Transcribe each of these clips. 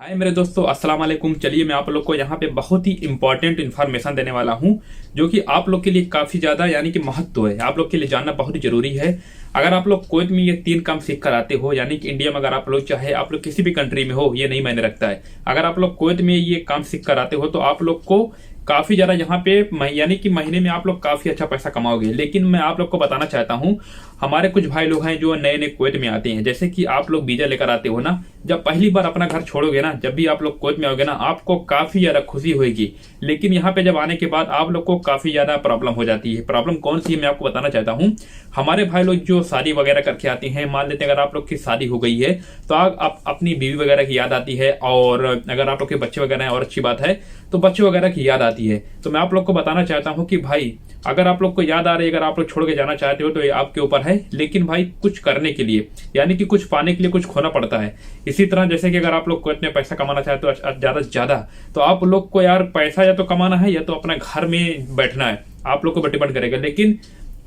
हाय मेरे दोस्तों, अस्सलाम वालेकुम। चलिए मैं आप लोग को यहाँ पे बहुत ही इंपॉर्टेंट इन्फॉर्मेशन देने वाला हूँ जो कि आप लोग के लिए काफ़ी ज़्यादा यानी कि महत्व है, आप लोग के लिए जानना बहुत ही जरूरी है। अगर आप लोग कुवैत में ये 3 काम सीख कर आते हो, यानी कि इंडिया में अगर आप लोग चाहे आप लोग किसी भी कंट्री में हो, ये नहीं मायने रखता है। अगर आप लोग कुवैत में ये काम सीख कर आते हो तो आप लोग को काफी ज्यादा यहाँ पे यानी कि महीने में आप लोग काफी अच्छा पैसा कमाओगे। लेकिन मैं आप लोग को बताना चाहता हूँ, हमारे कुछ भाई लोग हैं जो नए नए कुवैत में आते हैं। जैसे कि आप लोग वीजा लेकर आते हो ना, जब पहली बार अपना घर छोड़ोगे ना, जब भी आप लोग कुवैत में आओगे ना, आपको काफी ज्यादा खुशी होगी। लेकिन यहाँ पे जब आने के बाद आप लोग को काफी ज्यादा प्रॉब्लम हो जाती है। प्रॉब्लम कौन सी है मैं आपको बताना चाहता हूँ। हमारे भाई लोग जो शादी वगैरह करके आते हैं, मान लेते हैं अगर आप लोग की शादी हो गई है तो आप अपनी बीवी वगैरह की याद आती है, और अगर आप लोग के बच्चे वगैरह हैं और अच्छी बात है तो बच्चे वगैरह की याद आती है। तो मैं आप लोग को बताना चाहता हूँ कि भाई अगर आप लोग को याद आ रही है, अगर आप लोग छोड़ के जाना चाहते हो तो ये आपके ऊपर है। लेकिन भाई कुछ करने के लिए यानी कि कुछ पाने के लिए कुछ खोना पड़ता है। इसी तरह जैसे कि अगर आप लोग कुवैत में पैसा कमाना चाहते हो ज्यादा से ज्यादा, तो आप लोग को यार पैसा या तो कमाना है या तो अपना घर में बैठना है, आप लोग को डिपेंड करेगा। लेकिन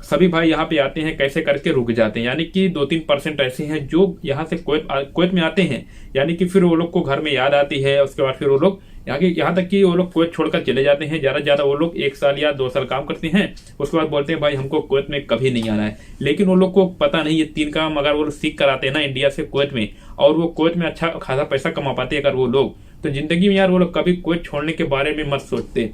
सभी भाई यहाँ पे आते हैं, कैसे करके रुक जाते हैं। यानी कि 2-3% ऐसे हैं जो यहाँ से कुवैत में आते हैं, यानी कि फिर वो लोग को घर में याद आती है। उसके बाद फिर वो लोग यहाँ तक कि वो लोग कुवैत छोड़कर चले जाते हैं। ज्यादा से ज्यादा वो लोग 1 साल या 2 साल काम करते हैं, उसके बाद बोलते हैं भाई हमको कुवैत में कभी नहीं आना है। लेकिन वो लोग को पता नहीं, ये 3 काम अगर वो लोग सीख कर आते हैं ना इंडिया से कुवैत में, और वो कुवैत में अच्छा खासा पैसा कमा पाते हैं अगर वो लोग, तो जिंदगी में यार वो लोग कभी कुवैत छोड़ने के बारे में मत सोचते।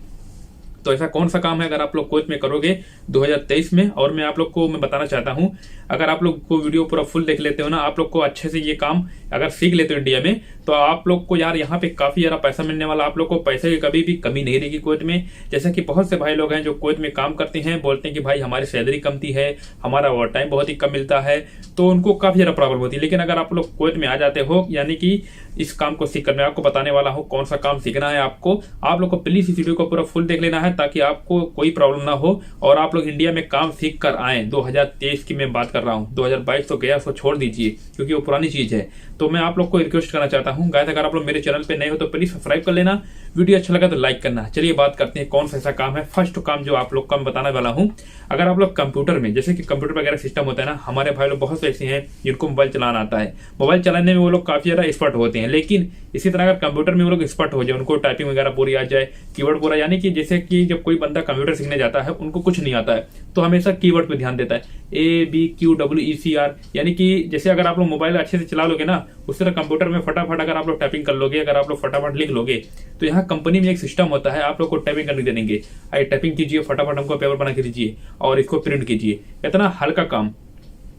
तो ऐसा कौन सा काम है अगर आप लोग कुवैत में करोगे 2023 में, और मैं आप लोग को मैं बताना चाहता हूँ, अगर आप लोग को वीडियो पूरा फुल देख लेते हो ना, आप लोग को अच्छे से ये काम अगर सीख लेते हो इंडिया में, तो आप लोग को यार यहाँ पे काफी ज्यादा पैसा मिलने वाला। आप लोग को पैसे की कभी भी कमी नहीं रहेगी कुवैत में। जैसे कि बहुत से भाई लोग हैं जो कुवैत में काम करते हैं, बोलते हैं कि भाई हमारी सैलरी कमती है, हमारा ओवर टाइम बहुत ही कम मिलता है, तो उनको काफी ज्यादा प्रॉब्लम होती है। लेकिन अगर आप लोग कुवैत में आ जाते हो, यानी कि इस काम को सीख कर, मैं आपको बताने वाला हूँ कौन सा काम सीखना है आपको। आप लोग को प्लीज इस वीडियो को पूरा फुल देख लेना है ताकि आपको कोई प्रॉब्लम ना हो और आप लोग इंडिया में काम सीख कर आए। 2023 की मैं बात कर रहा हूँ, 2022 तो गया, उसको छोड़ दीजिए क्योंकि वो पुरानी चीज है। तो मैं आप लोग को रिक्वेस्ट करना चाहता हूँ गाइस, अगर आप लोग मेरे चैनल पे नए हो तो प्लीज सब्सक्राइब कर लेना, वीडियो अच्छा लगा तो लाइक करना। चलिए बात करते हैं कौन सा ऐसा काम है। फर्स्ट काम जो आप लोग को मैं बताने वाला हूँ, अगर आप लोग कंप्यूटर में, जैसे कि कंप्यूटर वगैरह सिस्टम होता है ना, हमारे भाई लोग बहुत से ऐसे हैं जिनको मोबाइल चलाना आता है। मोबाइल चलाने में वो लोग काफी ज्यादा एक्सपर्ट होते हैं, लेकिन इसी तरह अगर कंप्यूटर में वो लोग एक्सपर्ट हो जाए, उनको टाइपिंग वगैरह पूरी आ जाए, कीवर्ड पूरा, यानी कि जैसे कि जब कोई बंदा कंप्यूटर सीखने जाता है उनको कुछ नहीं आता है तो हमेशा कीवर्ड पे ध्यान देता है, ABQWECR। यानी कि जैसे अगर आप लोग मोबाइल अच्छे से चला लोगे ना, उस तरह कंप्यूटर में फटाफट अगर आप लोग टाइपिंग कर लोगे, अगर आप लोग फटाफट लिख लोगे, तो यहाँ कंपनी में एक सिस्टम होता है, आप लोग को टाइपिंग करने देंगे, आइए टाइपिंग कीजिए, फटाफट हमको पेपर बना के दीजिए और इसको प्रिंट कीजिए। इतना हल्का काम,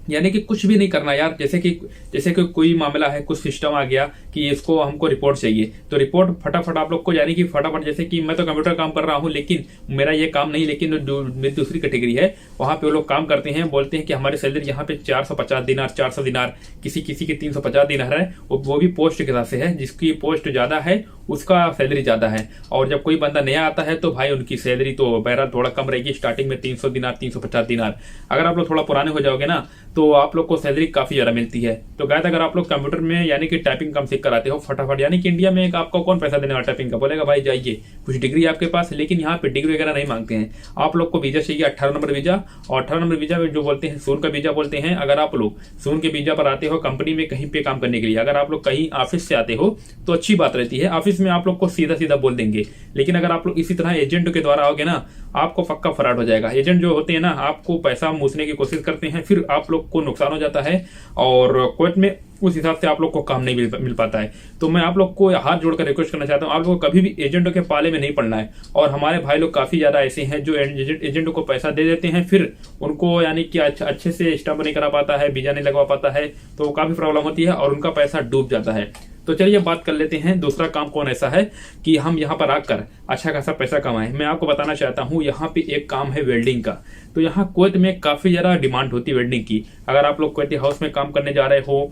यानी कि कुछ भी नहीं करना यार। जैसे कि कोई मामला है, कुछ सिस्टम आ गया कि इसको हमको रिपोर्ट चाहिए, तो रिपोर्ट फटाफट आप लोग को, यानी कि फटाफट, जैसे कि मैं तो कंप्यूटर काम कर रहा हूँ लेकिन मेरा ये काम नहीं, लेकिन मेरी दूसरी कैटेगरी है, वहां पे वो लोग काम करते हैं, बोलते हैं कि हमारी सैलरी यहाँ पे 450 दिनार, 400 दिनार, किसी की 350 दिनार है, वो भी पोस्ट के हिसाब से है, जिसकी पोस्ट ज्यादा है उसका सैलरी ज्यादा है। और जब कोई बंदा नया आता है तो भाई उनकी सैलरी तो बहरहाल थोड़ा कम रहेगी, स्टार्टिंग में 300 दिनार, 350 दिनार। अगर आप लोग थोड़ा पुराने हो जाओगे ना तो आप लोग को सैलरी काफी ज्यादा मिलती है। तो गाइस अगर आप लोग कंप्यूटर में यानी कि टाइपिंग काम सीख कर आते हो फटाफट, यानी कि इंडिया में आपको कौन पैसा देने वाला टाइपिंग का, बोलेगा भाई जाइए, कुछ डिग्री आपके पास, लेकिन यहाँ पे डिग्री वगैरह नहीं मांगते हैं। आप लोग को वीजा चाहिए 18 नंबर वीजा, और 18 नंबर वीजा जो बोलते हैं सून का वीजा बोलते हैं। अगर आप लोग सून के वीजा पर आते हो कंपनी में कहीं पे काम करने के लिए, अगर आप लोग कहीं ऑफिस से आते हो तो अच्छी बात रहती है, ऑफिस में आप लोग को सीधा सीधा बोल देंगे। लेकिन अगर आप लोग इसी तरह एजेंट के द्वारा आओगे ना, आपको पक्का फ्रॉड हो जाएगा। एजेंट जो होते हैं ना, आपको पैसा मूसने की कोशिश करते हैं, फिर आप लोग को नुकसान हो जाता है, और कुवैत में उस हिसाब से आप लोग को काम नहीं मिल पाता है। तो मैं आप लोग को हाथ जोड़कर रिक्वेस्ट करना चाहता हूँ, आप लोग को कभी भी एजेंटों के पाले में नहीं पड़ना है। और हमारे भाई लोग काफी ज्यादा ऐसे हैं जो एजेंटों को पैसा दे देते हैं, फिर उनको यानी कि अच्छे से स्टैंप नहीं करा पाता है, वीजा नहीं लगवा पाता है, तो काफी प्रॉब्लम होती है और उनका पैसा डूब जाता है। तो चलिए बात कर लेते हैं दूसरा काम कौन ऐसा है कि हम यहाँ पर आकर अच्छा खासा पैसा कमाएं। मैं आपको बताना चाहता हूँ, यहाँ पे एक काम है वेल्डिंग का। तो यहाँ कुवैत में काफी ज्यादा डिमांड होती है वेल्डिंग की। अगर आप लोग कुवैती हाउस में काम करने जा रहे हो,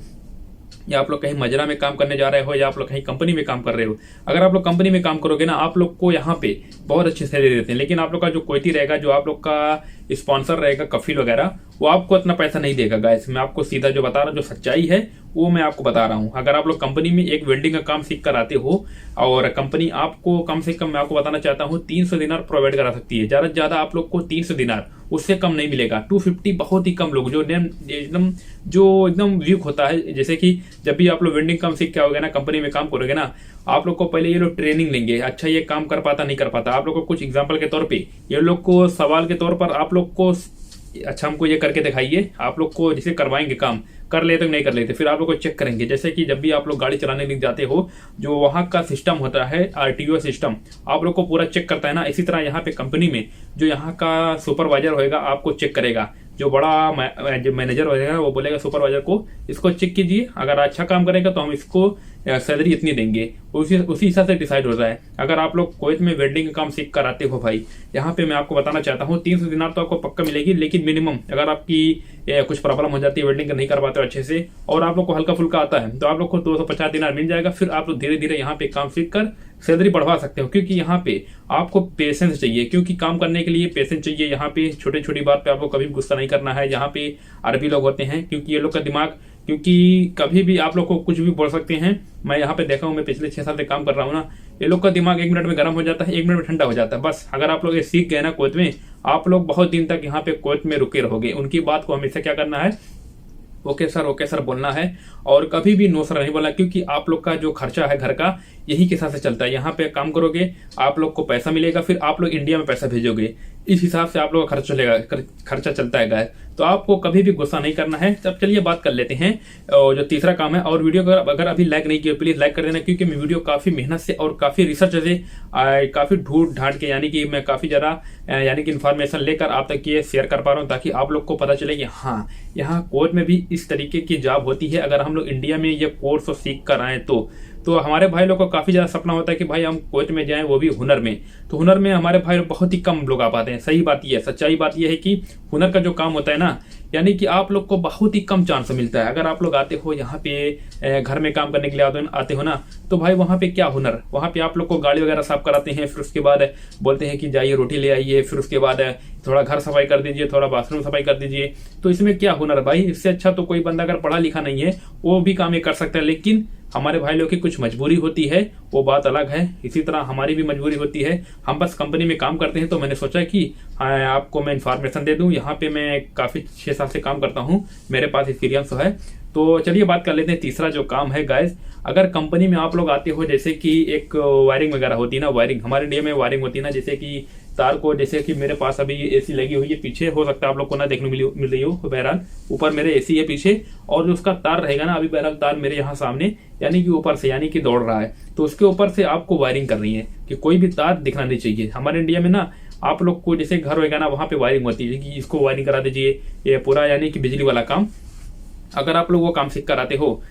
या आप लोग कहीं मजरा में काम करने जा रहे हो, या आप लोग कहीं कंपनी में काम कर रहे हो, अगर आप लोग कंपनी में काम करोगे ना, आप लोग को यहाँ पे बहुत अच्छे सैलरी देते हैं। लेकिन आप लोग का जो कुवैती रहेगा, जो आप लोग का स्पॉन्सर रहेगा, कफील वगैरह, वो आपको इतना पैसा नहीं देगा गाइस। मैं आपको सीधा जो बता रहा हूँ, जो सच्चाई है वो मैं आपको बता रहा हूँ। अगर आप लोग कंपनी में एक वेल्डिंग का काम सीख कर आते हो, और कंपनी आपको कम से कम, मैं आपको बताना चाहता हूँ, 300 दिनार प्रोवाइड करा सकती है। ज्यादा से ज्यादा आप लोग को 300 दिनार, उससे कम नहीं मिलेगा। 250 बहुत ही कम लोग, जो एकदम वीक होता है। जैसे कि जब भी आप लोग वेल्डिंग काम सीख के आओगे ना, कंपनी में काम करोगे ना, आप लोग को पहले ये लोग ट्रेनिंग लेंगे, अच्छा ये काम कर पाता नहीं कर पाता, आप लोग को कुछ एग्जाम्पल के तौर पे ये लोग को सवाल के तौर पर आप लोग को अच्छा हमको ये करके दिखाइए, आप लोग को जैसे करवाएंगे काम कर लेते नहीं कर लेते, फिर आप लोग को चेक करेंगे। जैसे कि जब भी आप लोग गाड़ी चलाने लग जाते हो, जो वहाँ का सिस्टम होता है आरटीओ सिस्टम, आप लोग को पूरा चेक करता है ना, इसी तरह यहाँ पे कंपनी में जो यहाँ का सुपरवाइजर होएगा आपको चेक करेगा। जो बड़ा जो मैनेजर होगा वो बोलेगा सुपरवाइजर को इसको चेक कीजिए, अगर अच्छा काम करेगा तो हम इसको सैलरी इतनी देंगे, उसी हिसाब से डिसाइड होता है। अगर आप लोग कुवैत में वेल्डिंग का काम सीख कर आते हो भाई, यहाँ पे मैं आपको बताना चाहता हूँ 300 दिनार तो आपको पक्का मिलेगी, लेकिन मिनिमम अगर आपकी कुछ प्रॉब्लम हो जाती है, वेल्डिंग नहीं कर पाते हो अच्छे से और आप लोग को हल्का फुल्का आता है, तो आप लोग को 250 दिनार मिल जाएगा। फिर आप लोग धीरे धीरे यहाँ पे काम सीख कर सैलरी बढ़वा सकते हो, क्योंकि यहाँ पे आपको पेशेंस चाहिए, क्योंकि काम करने के लिए पेशेंस चाहिए। यहाँ पे छोटी छोटी बात पे आपको कभी भी गुस्सा नहीं करना है। यहाँ पे अरबी लोग होते हैं, क्योंकि ये लोग का दिमाग, क्योंकि कभी भी आप लोग को कुछ भी बोल सकते हैं। मैं यहाँ पे देखा हूँ, मैं पिछले 6 साल से काम कर रहा हूँ ना, ये लोग का दिमाग 1 मिनट में गर्म हो जाता है, 1 मिनट में ठंडा हो जाता है। बस अगर आप लोग ये सीख गए ना कुवैत में, आप लोग बहुत दिन तक यहाँ पे कुवैत में रुके रहोगे। उनकी बात को हमेशा क्या करना है, ओके सर बोलना है, और कभी भी नो सर नहीं बोलना, क्योंकि आप लोग का जो खर्चा है घर का यही के साथ से चलता है। यहाँ पे काम करोगे आप लोग को पैसा मिलेगा, फिर आप लोग इंडिया में पैसा भेजोगे, इस हिसाब से आप लोग का खर्चा चलेगा, खर्चा चलता है। तो आपको कभी भी गुस्सा नहीं करना है। तब चलिए बात कर लेते हैं जो तीसरा काम है। और वीडियो अगर अभी लाइक नहीं किया प्लीज लाइक कर देना, क्योंकि मैं वीडियो काफी मेहनत से और काफी रिसर्च से काफी ढूंढ ढांड के, यानी कि मैं काफी ज्यादा यानी कि इन्फॉर्मेशन लेकर आप तक ये शेयर कर पा रहा हूँ, ताकि आप लोग को पता चले कि हाँ यहाँ कुवैत में भी इस तरीके की जॉब होती है। अगर हम लोग इंडिया में ये कोर्स सीख कर आए तो हमारे भाई लोग को काफी ज्यादा सपना होता है कि भाई हम कुवैत में जाएं, वो भी हुनर में। तो हुनर में हमारे भाई बहुत ही कम लोग आ पाते हैं। सही बात ये है, सच्चाई बात ये है कि हुनर का जो काम होता है ना, यानी कि आप लोग को बहुत ही कम चांस मिलता है। अगर आप लोग आते हो यहाँ पे घर में काम करने के लिए आते हो ना, तो भाई वहाँ पे क्या हुनर, वहाँ पे आप लोग को गाड़ी वगैरह साफ कराते हैं, फिर उसके बाद बोलते हैं कि जाइए रोटी ले आइए, फिर उसके बाद थोड़ा घर सफाई कर दीजिए, थोड़ा बाथरूम सफाई कर दीजिए। तो इसमें क्या हुनर भाई, इससे अच्छा तो कोई बंदा अगर पढ़ा लिखा नहीं है वो भी काम ये कर सकता है। लेकिन हमारे भाई लोग की कुछ मजबूरी होती है, वो बात अलग है। इसी तरह हमारी भी मजबूरी होती है, हम बस कंपनी में काम करते हैं। तो मैंने सोचा कि आपको मैं इन्फॉर्मेशन दे दूं। यहाँ पे मैं काफी 6 साल से काम करता हूँ, मेरे पास एक्सपीरियंस है। तो चलिए बात कर लेते हैं तीसरा जो काम है गाइस। अगर कंपनी में आप लोग आते हो, जैसे कि एक वायरिंग वगैरह होती है ना, वायरिंग हमारे इंडिया में वायरिंग होती है ना, जैसे कि तार को, जैसे कि मेरे पास अभी एसी लगी हुई है पीछे, हो सकता है आप लोग को ना देखने मिल रही हो, बहरहाल ऊपर मेरे एसी है पीछे, और जो उसका तार रहेगा ना, अभी बहरहाल तार मेरे यहाँ सामने यानी कि ऊपर से, यानी कि दौड़ रहा है, तो उसके ऊपर से आपको वायरिंग करनी है कि कोई भी तार दिखना नहीं चाहिए। हमारे इंडिया में ना आप लोग को जैसे घर होगा ना, वहाँ पे वायरिंग होती है कि इसको वायरिंग करा दीजिए, ये पूरा यानी कि बिजली वाला काम। अगर आप लोग वो काम सीख कर आते हो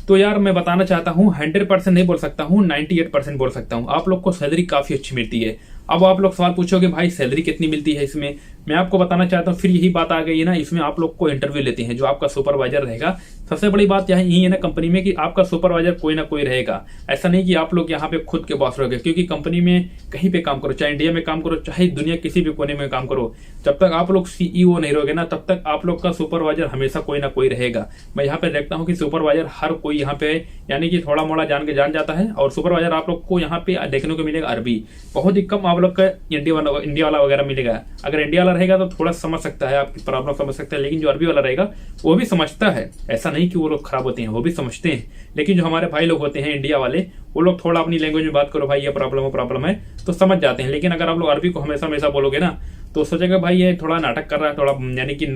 तो यार मैं बताना चाहता हूँ 100% नहीं बोल सकता हूँ, 98% बोल सकता हूँ, आप लोग को सैलरी काफी अच्छी मिलती है। अब आप लोग सवाल पूछोगे भाई सैलरी कितनी मिलती है इसमें, मैं आपको बताना चाहता हूँ। फिर यही बात आ गई है ना, इसमें आप लोग को इंटरव्यू लेते हैं, जो आपका सुपरवाइजर रहेगा। सबसे बड़ी बात यही है ना कंपनी में कि आपका सुपरवाइजर कोई ना कोई रहेगा। ऐसा नहीं कि आप लोग यहाँ पे खुद के बॉस रहोगे, क्योंकि कंपनी में कहीं पे काम करो, चाहे इंडिया में काम करो, चाहे दुनिया किसी भी कोने में काम करो, जब तक आप लोग सीईओ नहीं रहोगे ना, तब तक आप लोग का सुपरवाइजर हमेशा कोई ना कोई रहेगा। मैं यहाँ पे देखता हूँ कि सुपरवाइजर हर कोई यहाँ पे यानी कि थोड़ा मोड़ा जान जाता है, और सुपरवाइजर आप लोग को यहाँ पे देखने को मिलेगा अरबी, बहुत ही कम आप लोग का इंडिया वाला वगैरह मिलेगा। अगर इंडिया वाला रहेगा तो थोड़ा समझ सकता है, आपकी प्रॉब्लम समझ सकता है, लेकिन जो अरबी वाला रहेगा वो भी समझता है। ऐसा नहीं कि वो लोग खराब होते हैं, वो भी समझते हैं। लेकिन जो हमारे भाई लोग होते हैं इंडिया वाले, वो लोग थोड़ा अपनी लैंग्वेज में बात करो, भाई ये प्रॉब्लम है तो समझ जाते हैं। लेकिन अगर आप लोग अरबी को हमेशा बोलोगे ना, तो सोचेगा भाई ये थोड़ा नाटक कर रहा है, थोड़ा यानी कि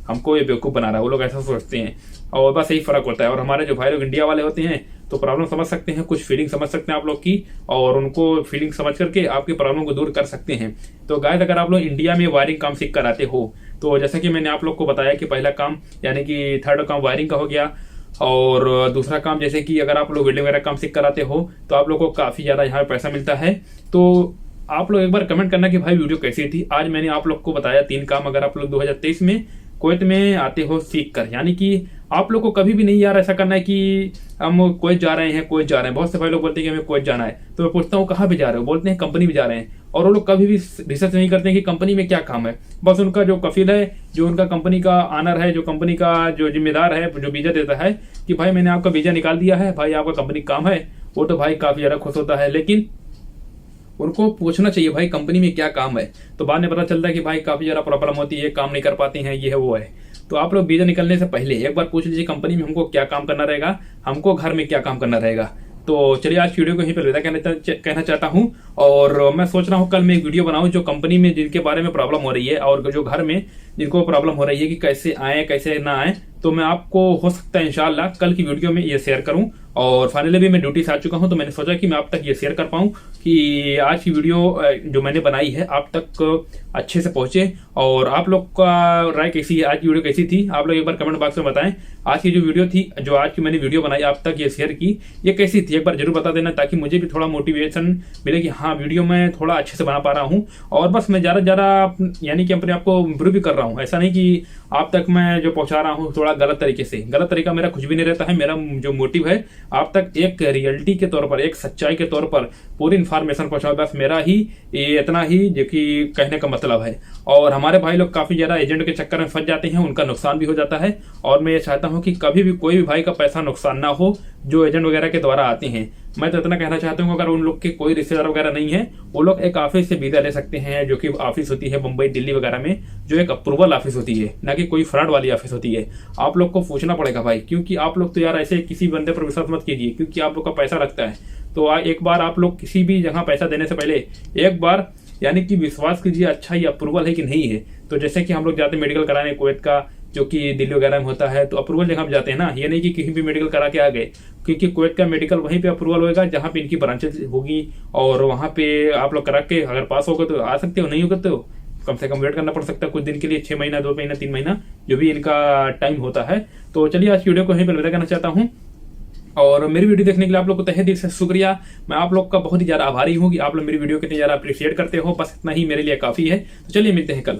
हमको ये बेवकूफ बना रहा है, वो लोग ऐसा सोचते हैं। और बस यही फर्क होता है। और हमारे जो भाई लोग इंडिया वाले होते हैं तो प्रॉब्लम समझ सकते हैं, कुछ फीलिंग समझ सकते हैं आप लोग की, और उनको फीलिंग समझ करके आपकी प्रॉब्लम को दूर कर सकते हैं। तो गाइस अगर आप लोग इंडिया में वायरिंग काम सीख कर आते हो, तो जैसा कि मैंने आप लोग को बताया कि पहला काम यानी कि थर्ड काम वायरिंग का हो गया, और दूसरा काम जैसे कि अगर आप लोग वेल्डिंग वगैरह काम सीख कर आते हो तो आप लोग को काफी ज्यादा यहाँ पैसा मिलता है। तो आप लोग एक बार कमेंट करना कि भाई वीडियो कैसी थी। आज मैंने आप लोग को बताया 3 काम, अगर आप लोग 2023 में कुवैत में आते हो सीख कर, यानी कि आप लोग को कभी भी नहीं यार ऐसा करना है कि हम कुवैत जा रहे हैं। बहुत से भाई लोग बोलते हैं कि हमें कुवैत जाना है, तो मैं पूछता हूँ कहाँ पे जा रहे हो, बोलते हैं कंपनी में जा रहे हैं। और वो लोग कभी भी रिसर्च नहीं करते हैं कि कंपनी में क्या काम है। बस उनका जो कफिल है, जो उनका कंपनी का ऑनर है, जो कंपनी का जो जिम्मेदार है, जो वीजा देता है कि भाई मैंने आपका वीजा निकाल दिया है, भाई आपका कंपनी काम है, वो तो भाई काफी ज्यादा खुश होता है। लेकिन उनको पूछना चाहिए भाई कंपनी में क्या काम है, तो बाद में पता चलता है कि भाई काफी ज्यादा प्रॉब्लम होती है, काम नहीं कर पाते हैं, ये है वो है। तो आप लोग वीजा निकलने से पहले एक बार पूछ लीजिए कंपनी में हमको क्या काम करना रहेगा, हमको घर में क्या काम करना रहेगा। तो चलिए आज वीडियो को यहीं पर अलविदा कहना चाहता हूं। और मैं सोच रहा हूं कल मैं एक वीडियो बनाऊं जो कंपनी में जिनके बारे में प्रॉब्लम हो रही है और जो घर में जिनको प्रॉब्लम हो रही है कि कैसे आए कैसे ना आए, तो मैं आपको हो सकता है इंशाल्लाह कल की वीडियो में ये शेयर करूं। और फाइनली भी मैं ड्यूटी से आ चुका हूं, तो मैंने सोचा कि मैं आप तक ये शेयर कर पाऊं कि आज की वीडियो जो मैंने बनाई है आप तक अच्छे से पहुंचे। और आप लोग का राय कैसी है, आज की वीडियो कैसी थी, आप लोग एक बार कमेंट बॉक्स में बताएं। आज की जो वीडियो थी, जो आज की मैंने वीडियो बनाई आप तक ये शेयर की, ये कैसी थी एक बार जरूर बता देना, ताकि मुझे भी थोड़ा मोटिवेशन मिले कि हाँ वीडियो मैं थोड़ा अच्छे से बना पा रहा हूँ। और बस मैं ज़्यादा यानी कि अपने आप को इम्प्रूव भी कर रहा हूँ। ऐसा नहीं कि आप तक मैं जो पहुंचा रहा हूँ थोड़ा गलत तरीके से, गलत तरीका मेरा कुछ भी नहीं रहता है। मेरा जो मोटिव है आप तक एक रियलिटी के तौर पर, एक सच्चाई के तौर पर पूरी इन्फॉर्मेशन पहुंचाओ, बस मेरा ही ये इतना ही जो कि कहने का मतलब है। और हमारे भाई लोग काफी ज्यादा एजेंट के चक्कर में फंस जाते हैं, उनका नुकसान भी हो जाता है। और मैं ये चाहता हूं कि कभी भी कोई भी भाई का पैसा नुकसान ना हो जो एजेंट वगैरह के द्वारा आते हैं। मैं तो इतना कहना चाहता हूँ अगर उन लोग के कोई रिश्तेदार वगैरह नहीं है, वो लोग एक ऑफिस से वीजा ले सकते हैं, जो कि ऑफिस होती है मुंबई दिल्ली वगैरह में, जो एक अप्रूवल ऑफिस होती है, ना कि कोई फ्रॉड वाली ऑफिस होती है। आप लोग को पूछना पड़ेगा भाई, क्योंकि आप लोग तो यार ऐसे किसी बंदे पर विश्वास मत कीजिए, क्योंकि आप लोग का पैसा लगता है। तो एक बार आप लोग किसी भी जगह पैसा देने से पहले एक बार यानी कि विश्वास कीजिए अच्छा ये अप्रूवल है कि नहीं है। तो जैसे कि हम लोग जाते हैं मेडिकल कराने कुवैत का, जो कि दिल्ली वगैरह में होता है, तो अप्रूवल जगह पे जाते हैं ना, ये नहीं कि कहीं भी मेडिकल करा के आ गए, क्योंकि कुवैत का मेडिकल वहीं पे अप्रूवल होगा जहाँ पे इनकी ब्रांचेस होगी। और वहाँ पे आप लोग करा के अगर पास होगा तो आ सकते हो, नहीं होगा तो कम से कम वेट करना पड़ सकता है कुछ दिन के लिए, 6 महीना 2 महीना 3 महीना जो भी इनका टाइम होता है। तो चलिए आज की वीडियो को यहीं पर अलविदा कहना चाहता हूँ। और मेरी वीडियो देखने के लिए आप लोग को तहे दिल से शुक्रिया। मैं आप लोग का बहुत ही ज्यादा आभारी हूँ कि आप लोग मेरी वीडियो कितनी ज्यादा अप्रिशिएट करते हो। बस इतना ही मेरे लिए काफी है। तो चलिए मिलते हैं कल।